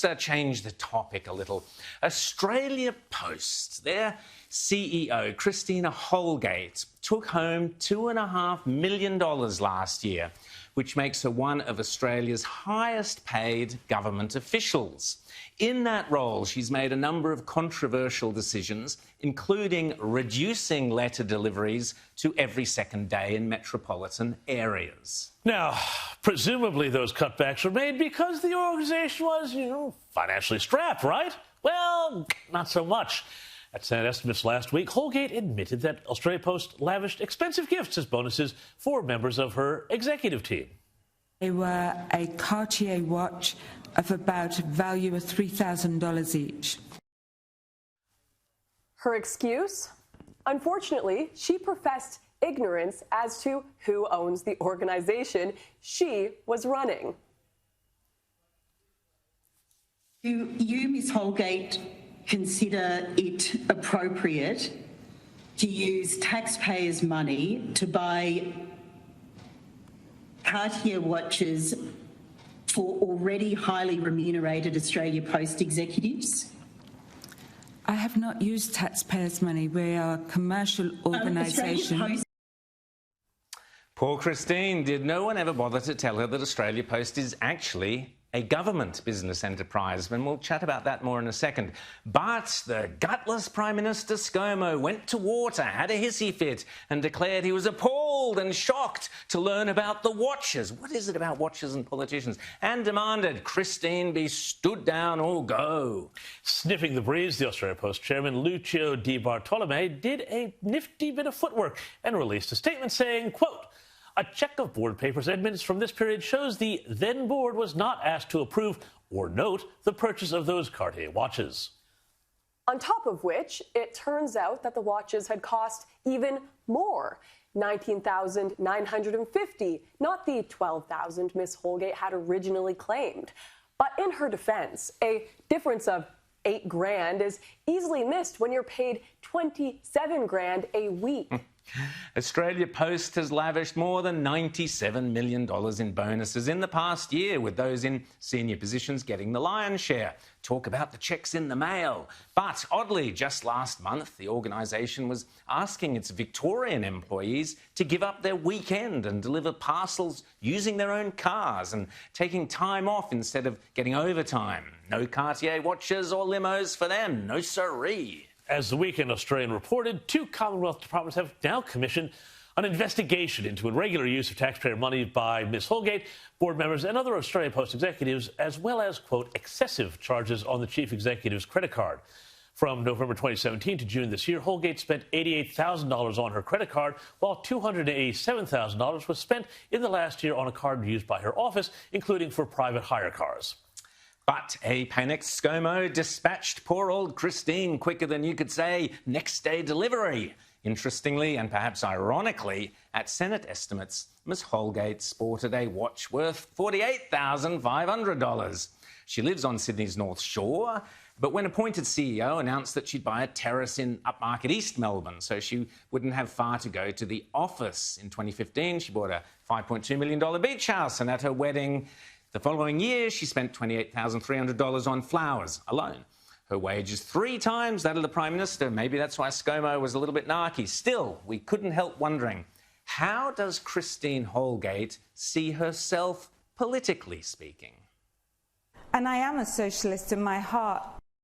Let's change the topic a little. Australia Post, their CEO, Christina Holgate, took home $2.5 million last year, which makes her one of Australia's highest paid government officials. In that role, she's made a number of controversial decisions, including reducing letter deliveries to every second day in metropolitan areas. Now, presumably those cutbacks were made because the organisation was, financially strapped, right? Well, not so much. At Senate estimates last week, Holgate admitted that Australia Post lavished expensive gifts as bonuses for members of her executive team. They were a Cartier watch of about a value of $3,000 each. Her excuse? Unfortunately, she professed ignorance as to who owns the organization she was running. Do you, Ms Holgate, consider it appropriate to use taxpayers' money to buy Cartier watches for already highly remunerated Australia Post executives? I have not used taxpayers' money. We are a commercial organisation. Poor Christine. Did no one ever bother to tell her that Australia Post is actually a government business enterprise? And we'll chat about that more in a second. But the gutless Prime Minister ScoMo went to water, had a hissy fit, and declared he was appalled and shocked to learn about the watches. What is it about watches and politicians? And demanded Christine be stood down or go. Sniffing the breeze, the Australia Post chairman Lucio Di Bartolome did a nifty bit of footwork and released a statement saying, quote, "A check of board papers and minutes from this period shows the then board was not asked to approve or note the purchase of those Cartier watches." On top of which, it turns out that the watches had cost even more, $19,950, not the $12,000 Ms Holgate had originally claimed. But in her defense, a difference of $8,000 is easily missed when you're paid $27,000 a week. Australia Post has lavished more than $97 million in bonuses in the past year, with those in senior positions getting the lion's share. Talk about the checks in the mail. But oddly, just last month, the organisation was asking its Victorian employees to give up their weekend and deliver parcels using their own cars and taking time off instead of getting overtime. No Cartier watches or limos for them. No siree. As the Weekend Australian reported, 2 Commonwealth departments have now commissioned an investigation into irregular use of taxpayer money by Ms Holgate, board members and other Australia Post executives, as well as, quote, excessive charges on the chief executive's credit card. From November 2017 to June this year, Holgate spent $88,000 on her credit card, while $287,000 was spent in the last year on a card used by her office, including for private hire cars. But a panicked ScoMo dispatched poor old Christine quicker than you could say next day delivery. Interestingly, and perhaps ironically, at Senate estimates, Ms Holgate sported a watch worth $48,500. She lives on Sydney's North Shore, but when appointed CEO, announced that she'd buy a terrace in upmarket East Melbourne so she wouldn't have far to go to the office. In 2015, she bought a $5.2 million beach house, and at her wedding the following year, she spent $28,300 on flowers alone. Her wage is 3 times that of the Prime Minister. Maybe that's why ScoMo was a little bit narky. Still, we couldn't help wondering, how does Christine Holgate see herself politically speaking? And I am a socialist in my heart,